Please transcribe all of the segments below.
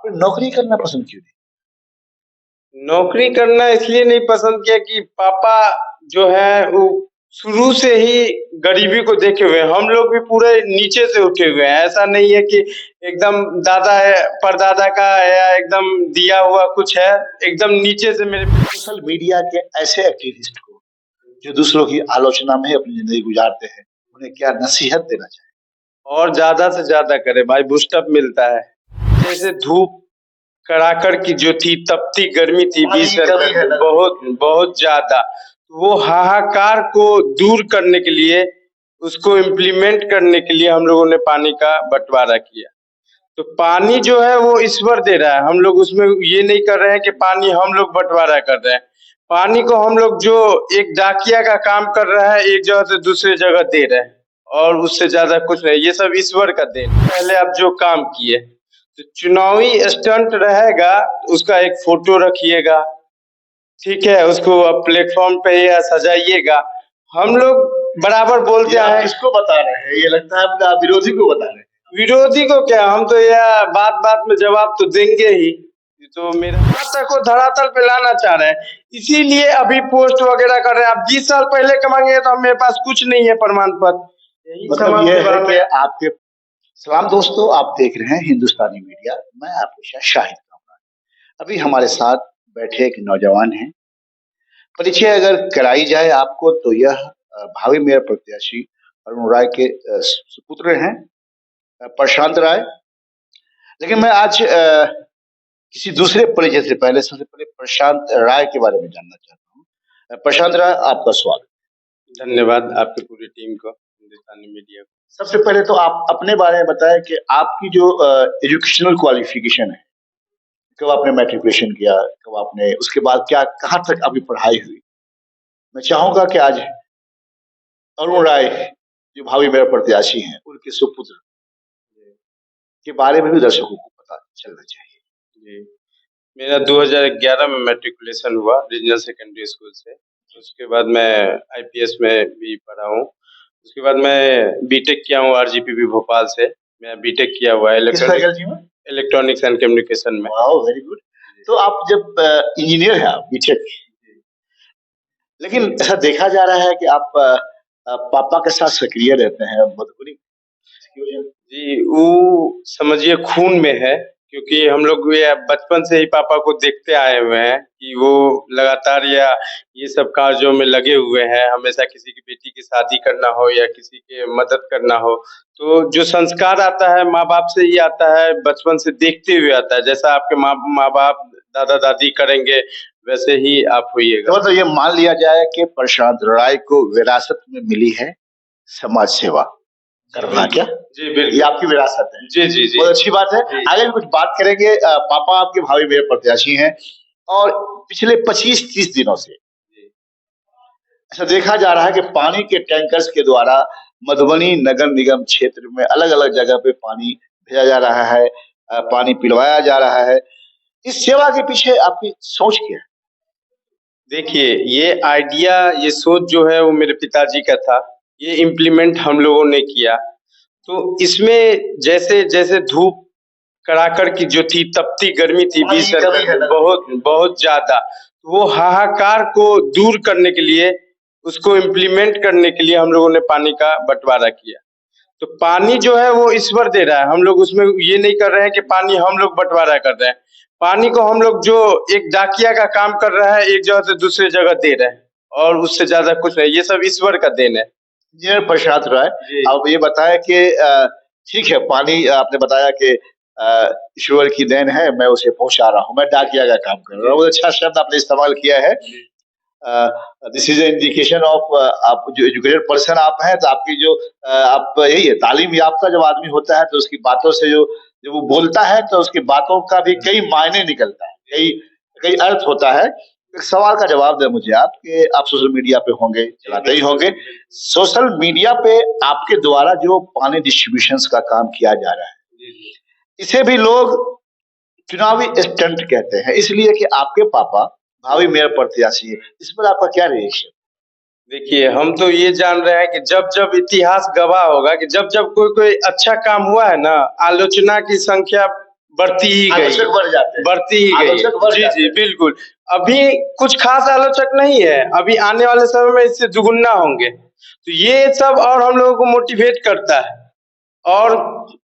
आपने नौकरी करना पसंद क्यों नहीं? नौकरी करना इसलिए नहीं पसंद किया कि पापा जो है वो शुरू से ही गरीबी को देखे हुए हैं। हम लोग भी पूरे नीचे से उठे हुए हैं। ऐसा नहीं है कि एकदम दादा है परदादा का या एकदम दिया हुआ कुछ है, एकदम नीचे से मेरे सोशल मीडिया के ऐसे एक्टिविस्ट को जो दूसरों की आलोचना में अपनी जिंदगी गुजारते हैं, उन्हें क्या नसीहत देना चाहिए? और ज़्यादा से ज़्यादा करे भाई, बूस्ट अप मिलता है। जैसे धूप कड़ाकड़ की जो थी, तपती गर्मी थी, पानी 20 की कमी है ना? बहुत बहुत ज़्यादा। वो हाहाकार को दूर करने के लिए, उसको इम्प्लीमेंट करने के लिए हम लोगों ने पानी का बँटवारा किया। तो पानी जो है वो ईश्वर दे रहा है, हम लोग उसमें ये नहीं कर रहे हैं कि पानी हम लोग बँटवारा कर रहे हैं। पानी को हम लोग जो एक डाकिया का काम कर रहा है, एक जगह से दूसरी जगह दे रहे हैं और उससे ज़्यादा कुछ नहीं। ये सब ईश्वर का देन है। पहले आप जो काम किए, तो चुनावी स्टंट रहेगा, उसका एक फ़ोटो रखिएगा, ठीक है? उसको आप प्लेटफ़ॉर्म पे या सजाइएगा। हम लोग बराबर बोलते ये आप हैं। किसको बता रहे हैं? ये लगता है आप विरोधी को बता रहे हैं। विरोधी को क्या, हम तो यह बात-बात में जवाब तो देंगे ही। ये तो मेरा माता को धरातल पे लाना चाह रहे हैं, इसीलिए अभी पोस्ट वगैरह कर रहे हैं। आप 20 साल पहले का मांगेंगे तो मेरे पास कुछ नहीं है प्रमाण पत्र। यही मतलब ये है कि आपके सलाम दोस्तों, आप देख रहे हैं हिंदुस्तानी मीडिया। मैं आपके साथ शाहिद कामरान। अभी हमारे साथ बैठे एक नौजवान हैं। परिचय अगर कराई जाए आपको तो यह भावी मेयर प्रत्याशी अरुण राय के सुपुत्र हैं, प्रशांत राय। लेकिन मैं आज किसी दूसरे परिचय से पहले सबसे पहले प्रशांत राय के बारे में जानना चाहता हूँ। प्रशांत राय, आपका स्वागत। धन्यवाद आपकी पूरी टीम को, हिंदुस्तानी मीडिया को। सबसे पहले तो आप अपने बारे में बताएं कि आपकी जो एजुकेशनल क्वालिफिकेशन है, कब आपने मैट्रिकुलेशन किया, कब आपने उसके बाद क्या कहाँ तक आपकी पढ़ाई हुई? मैं चाहूंगा कि आज अरुण राय जो भावी मेयर प्रत्याशी हैं, उनके सुपुत्र के बारे में भी दर्शकों को पता चलना चाहिए। जी, मेरा 2011 में मैट्रिकुलेशन हुआ रीजनल सेकेंडरी स्कूल से। उसके बाद मैं आईपीएस में भी पढ़ा हूँ। उसके बाद मैं बीटेक किया हूँ आरजीपीवी भोपाल से। मैं बीटेक किया हुआ है इलेक्ट्रॉनिक्स एंड कम्युनिकेशन में। Wow, very good. तो आप जब इंजीनियर हैं, आप बीटेक, लेकिन ऐसा देखा जा रहा है कि आप पापा के साथ सक्रिय रहते हैं मधुबनी। जी, वो समझिए खून में है, क्योंकि हम लोग ये बचपन से ही पापा को देखते आए हुए हैं कि वो लगातार ये सब कार्यों में लगे हुए हैं। हमेशा किसी की बेटी की शादी करना हो या किसी के मदद करना हो, तो जो संस्कार आता है माँ-बाप से ही आता है, बचपन से देखते हुए आता है। जैसा आपके माँ-बाप, दादा-दादी करेंगे, वैसे ही आप होइएगा। तो ये मान लिया जाए कि प्रशांत राय को विरासत में मिली है समाज सेवा करना, क्या? जी बिल्कुल, ये आपकी विरासत है। जी जी जी, बहुत अच्छी बात है। आगे भी कुछ बात करेंगे। पापा आपके भावी मेयर प्रत्याशी हैं और पिछले 25-30 दिनों से ऐसा देखा जा रहा है कि पानी के टैंकर्स के द्वारा मधुबनी नगर निगम क्षेत्र में अलग अलग जगह पे पानी भेजा जा रहा है, पानी पिलवाया जा रहा है। इस सेवा के पीछे आपकी सोच क्या है? देखिए, ये आइडिया, ये सोच जो है वो मेरे पिताजी का था। ये इम्प्लीमेंट हम लोगों ने किया। तो इसमें जैसे धूप कड़ाकड़ की जो थी, तपती गर्मी थी, 20 बहुत बहुत ज़्यादा। वो हाहाकार को दूर करने के लिए, उसको इम्प्लीमेंट करने के लिए हम लोगों ने पानी का बँटवारा किया। तो पानी जो है वो ईश्वर दे रहा है, हम लोग उसमें ये नहीं कर रहे हैं कि पानी हम लोग बँटवारा कर रहे हैं। पानी को हम लोग जो एक डाकिया का काम कर रहा है, एक जगह से दूसरी जगह दे रहे हैं और उससे ज़्यादा कुछ नहीं। ये सब ईश्वर का देन है। इंजीनियर प्रशांत राय, आप ये बताएं कि ठीक है, पानी आपने बताया कि ईश्वर की देन है, मैं उसे पहुंचा रहा हूँ, मैं डाकिया का काम कर रहा हूँ। बहुत अच्छा शब्द आपने इस्तेमाल किया है। दिस इज इंडिकेशन ऑफ आप जो एजुकेटेड पर्सन आप हैं, तो आपकी जो आप यही है, तालीम याफ्ता जब आदमी होता है तो उसकी बातों से जो वो बोलता है तो उसकी बातों का भी कई मायने निकलता है, कई कई अर्थ होता है। एक सवाल का जवाब दें मुझे आप कि आप सोशल मीडिया पे होंगे, चलाते ही होंगे। सोशल मीडिया पे आपके द्वारा जो पानी डिस्ट्रीब्यूशन का काम किया जा रहा है, इसे भी लोग चुनावी स्टंट कहते हैं, इसलिए कि आपके पापा भावी मेयर प्रत्याशी है। इस पर आपका क्या रिएक्शन? देखिए, हम तो ये जान रहे हैं कि जब इतिहास गवाह होगा कि जब कोई अच्छा काम हुआ है ना, आलोचना की संख्या बढ़ती ही गई, आलोचक बढ़ जाते हैं, बढ़ती ही गई। आलोचक बढ़ जी जाते जी हैं। बिल्कुल। अभी कुछ खास आलोचक नहीं है, अभी आने वाले समय में इससे दुगुना होंगे। तो ये सब और हम लोगों को मोटिवेट करता है और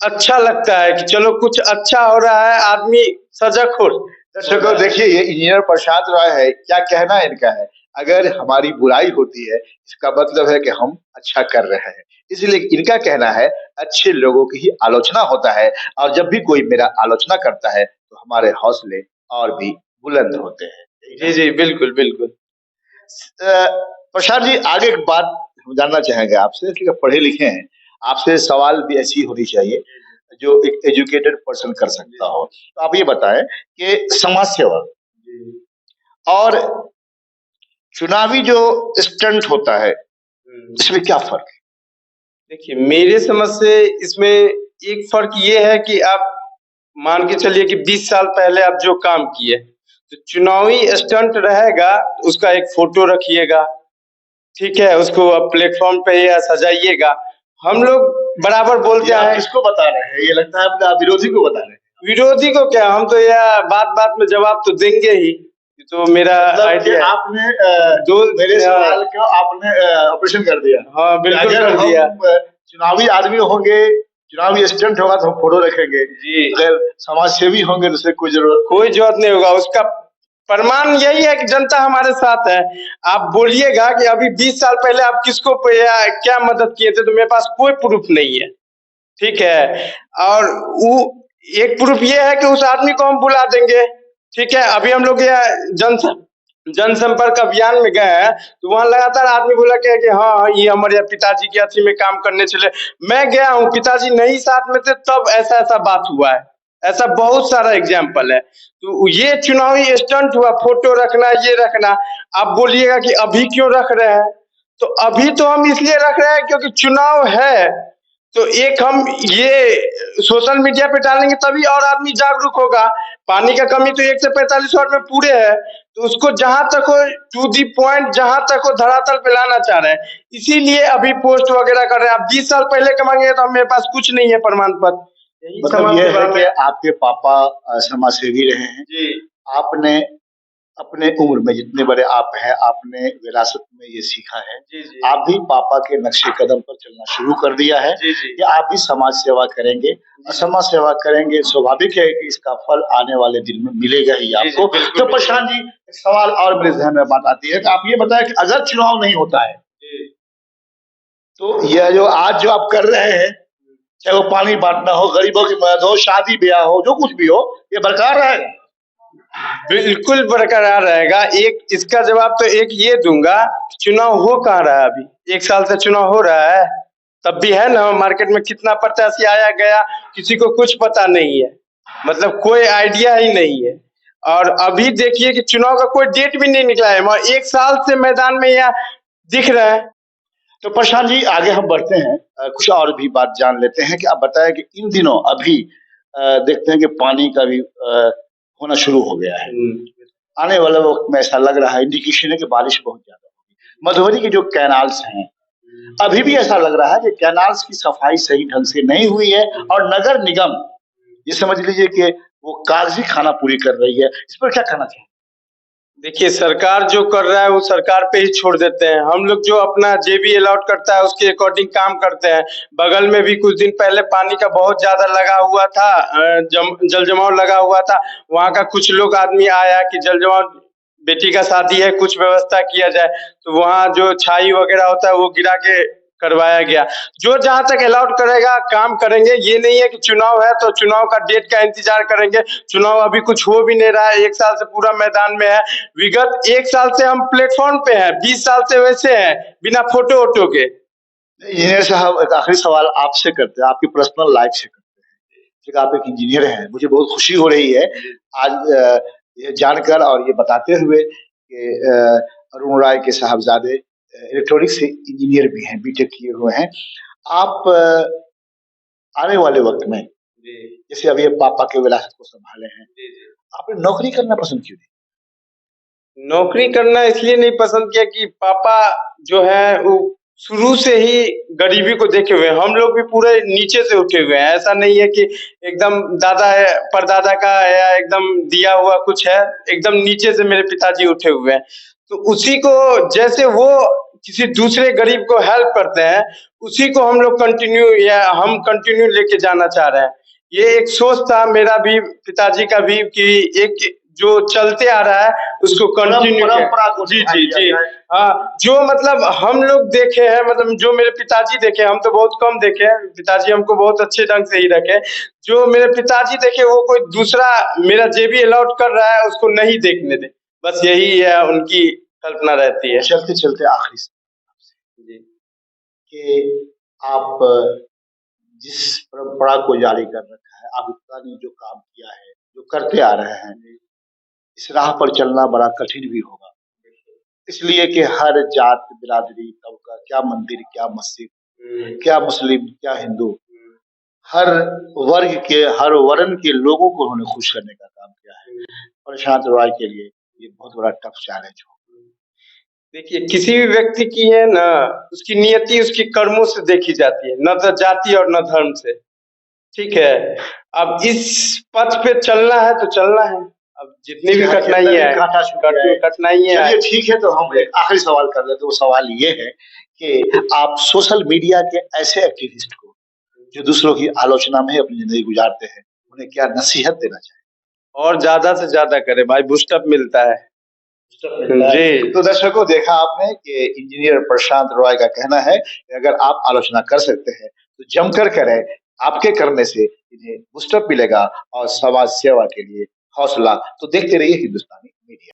अच्छा लगता है कि चलो कुछ अच्छा हो रहा है, आदमी सजग हो दर्शकों देखिए, ये इंजीनियर प्रशांत राय है, क्या कहना इनका है, अगर हमारी बुराई होती है इसका मतलब है कि हम अच्छा कर रहे हैं। इसलिए इनका कहना है अच्छे लोगों की ही आलोचना होता है, और जब भी कोई मेरा आलोचना करता है तो हमारे हौसले और भी बुलंद होते हैं। जी जी बिल्कुल बिल्कुल। प्रशांत जी, आगे एक बात हम जानना चाहेंगे आपसे, इसलिए पढ़े लिखे हैं, आपसे सवाल भी ऐसी होनी चाहिए जो एक एजुकेटेड पर्सन कर सकता हो। तो आप ये बताएं कि समाज सेवा और चुनावी जो स्टंट होता है, इसमें क्या फर्क है? देखिए मेरे समझ से इसमें एक फर्क ये है कि आप मान के चलिए कि 20 साल पहले आप जो काम किए, तो चुनावी स्टंट रहेगा, उसका एक फोटो रखिएगा, ठीक है, उसको आप प्लेटफॉर्म पे या सजाइएगा। हम लोग बराबर बोलते ये आप हैं। किसको बता रहे हैं? ये लगता है अपने विरोधी को बता रहे हैं। विरोधी को क्या, हम तो यह बात बात में जवाब तो देंगे ही। तो मेरा मतलब कि आइडिया आपने दो मेरे सवाल का आपने ऑपरेशन कर दिया। हाँ बिल्कुल अगर कर हम दिया। चुनावी आदमी होंगे, चुनावी स्टंट होगा तो हम फोटो रखेंगे जी। अगर समाज सेवी होंगे तो उससे कोई जरूरत नहीं होगा। उसका प्रमाण यही है कि जनता हमारे साथ है। आप बोलिएगा कि अभी 20 साल पहले आप किसको क्या मदद किए थे, तो मेरे पास कोई प्रूफ नहीं है, ठीक है। और वो एक प्रूफ ये है कि उस आदमी को हम बुला देंगे, ठीक है। अभी हम लोग जनसंपर्क अभियान में गए हैं, तो वहां लगातार आदमी बोला क्या कि हाँ ये हमारे पिताजी के अथी में काम करने चले। मैं गया हूँ, पिताजी नहीं साथ में थे, तब ऐसा ऐसा बात हुआ है। ऐसा बहुत सारा एग्जाम्पल है। तो ये चुनावी स्टंट हुआ, फोटो रखना, ये रखना। आप बोलिएगा कि अभी क्यों रख रहे हैं, तो अभी तो हम इसलिए रख रहे हैं क्योंकि चुनाव है। तो एक हम ये सोशल मीडिया पे डालेंगे तभी और आदमी जागरूक होगा। पानी का कमी तो 1 से 45 वाट में पूरे है, तो उसको जहां तक हो टू दी पॉइंट, जहां तक हो धरातल पे लाना चाह रहे हैं, इसीलिए अभी पोस्ट वगैरह कर रहे हैं। आप 20 साल पहले का मांगेंगे तो मेरे पास कुछ नहीं है प्रमाण पत्र। यही मतलब ये है कि आपके पापा समाज सेवी रहे हैं जी। आपने अपने उम्र में जितने बड़े आप हैं, आपने विरासत में ये सीखा है। जी जी। आप भी पापा के नक्शे कदम पर चलना शुरू कर दिया है जी जी। कि आप भी समाज सेवा करेंगे, और समाज सेवा करेंगे, स्वाभाविक है कि इसका फल आने वाले दिन में मिलेगा ही आपको। तो प्रशांत जी, एक सवाल और मेरे ध्यान में बात आती है कि आप ये बताएं कि अगर चुनाव नहीं होता है तो यह जो आज जो आप कर रहे हैं, चाहे वो पानी बांटना हो, गरीबों की मदद हो, शादी ब्याह हो, जो कुछ भी हो, ये बरकरार रहेगा? बिल्कुल बरकरार रहेगा। एक इसका जवाब तो एक ये दूंगा, चुनाव हो कहाँ रहा है अभी? 1 साल से चुनाव हो रहा है, तब भी है ना मार्केट में कितना प्रत्याशी आया गया, किसी को कुछ पता नहीं है, मतलब कोई आइडिया ही नहीं है। और अभी देखिए कि चुनाव का कोई डेट भी नहीं निकला है, मगर 1 साल से मैदान में यहाँ दिख रहा है। तो प्रशांत जी, आगे हम बढ़ते हैं, कुछ और भी बात जान लेते हैं कि आप बताएं कि इन दिनों अभी देखते हैं कि पानी का भी होना शुरू हो गया है। आने वाले वक्त में ऐसा लग रहा है, इंडिकेशन है कि बारिश बहुत ज्यादा होगी। मधुबनी के जो कैनाल्स हैं, अभी भी ऐसा लग रहा है कि कैनाल्स की सफाई सही ढंग से नहीं हुई है, और नगर निगम ये समझ लीजिए कि वो कागजी खाना पूरी कर रही है। इस पर क्या कहना चाहिए? देखिए सरकार जो कर रहा है वो सरकार पे ही छोड़ देते हैं। हम लोग जो अपना जेबी अलॉट करता है उसके अकॉर्डिंग काम करते हैं। बगल में भी कुछ दिन पहले पानी का बहुत ज्यादा लगा हुआ था, जल जमाव लगा हुआ था। वहाँ का कुछ लोग आदमी आया कि जल जमाव, बेटी का शादी है, कुछ व्यवस्था किया जाए, तो वहाँ जो छाई वगैरह होता है वो गिरा के करवाया गया। जो जहां तक अलाउड करेगा काम करेंगे। ये नहीं है कि चुनाव है तो चुनाव का डेट का इंतजार करेंगे। चुनाव अभी कुछ हो भी नहीं रहा है, 1 साल से पूरा मैदान में है। विगत 1 साल से हम प्लेटफॉर्म पे हैं, 20 साल से वैसे हैं बिना फोटो वोटो के। इंजीनियर साहब, एक आखिरी सवाल आपसे करते हैं, आपकी पर्सनल लाइफ से करते हैं कि आप एक इंजीनियर हैं। मुझे बहुत खुशी हो रही है आज ये जानकर और ये बताते हुए कि अरुण राय के साहबजादे इलेक्ट्रॉनिक्स से इंजीनियर भी हैं, बीटेक किए हुए हैं। आप आने वाले वक्त में जैसे अभी पापा के विरासत को संभाले हैं, आपने नौकरी करना पसंद क्यों नहीं? नौकरी करना इसलिए नहीं पसंद किया कि पापा जो है वो शुरू से ही गरीबी को देखे हुए हैं। हम लोग भी पूरे नीचे से उठे हुए हैं। ऐसा नहीं है कि एकदम दादा है, परदादा का या एकदम दिया हुआ कुछ है, एकदम नीचे से मेरे पिताजी उठे हुए हैं। तो उसी को जैसे वो किसी दूसरे गरीब को हेल्प करते हैं, उसी को हम लोग कंटिन्यू या हम कंटिन्यू लेके जाना चाह रहे हैं। ये एक सोच था मेरा भी, पिताजी का भी, कि एक जो चलते आ रहा है उसको कंटिन्यू परंपरा को जी निभाया जी जी जाए। हाँ, जो मतलब हम लोग देखे हैं, मतलब जो मेरे पिताजी देखे, हम तो बहुत कम देखे हैं, पिताजी हमको बहुत अच्छे ढंग से ही रखे। जो मेरे पिताजी देखे वो कोई दूसरा मेरा जेबी अलाउड कर रहा है उसको नहीं देखने दे, बस यही है उनकी कल्पना रहती है। चलते चलते आखिरी जी कि आप जिस परंपरा को जारी कर रखा है, आप इतना ने जो काम किया है, जो करते आ रहे हैं, इस राह पर चलना बड़ा कठिन भी होगा। इसलिए कि हर जात, बिरादरी, तबका, क्या मंदिर, क्या मस्जिद, क्या मुस्लिम, क्या हिंदू, हर वर्ग के, हर वर्ण के लोगों को उन्होंने खुश करने का काम किया है। प्रशांत रॉय के लिए ये बहुत बड़ा टफ चैलेंज हो। देखिए, किसी भी व्यक्ति की है ना, उसकी नियति उसके कर्मों से देखी जाती है, न तो जाति और न धर्म से। ठीक है, अब इस पथ पे चलना है तो चलना है, अब जितनी भी कठिनाई है, कठिनाइयाँ चलिए ठीक है, तो हम एक आखिरी सवाल कर लेते हैं। वो सवाल ये है कि आप सोशल मीडिया के ऐसे एक्टिविस्ट को जो दूसरों की आलोचना में अपनी जिंदगी गुजारते हैं, उन्हें क्या नसीहत देना चाहिए? और ज्यादा से ज्यादा करे भाई, बूस्टअप मिलता है जी। तो दर्शकों, देखा आपने कि इंजीनियर प्रशांत रॉय का कहना है कि अगर आप आलोचना कर सकते हैं तो जमकर करें। आपके करने से इन्हें बूस्टअप मिलेगा और समाज सेवा के लिए हौसला। तो देखते रहिए हिंदुस्तानी मीडिया।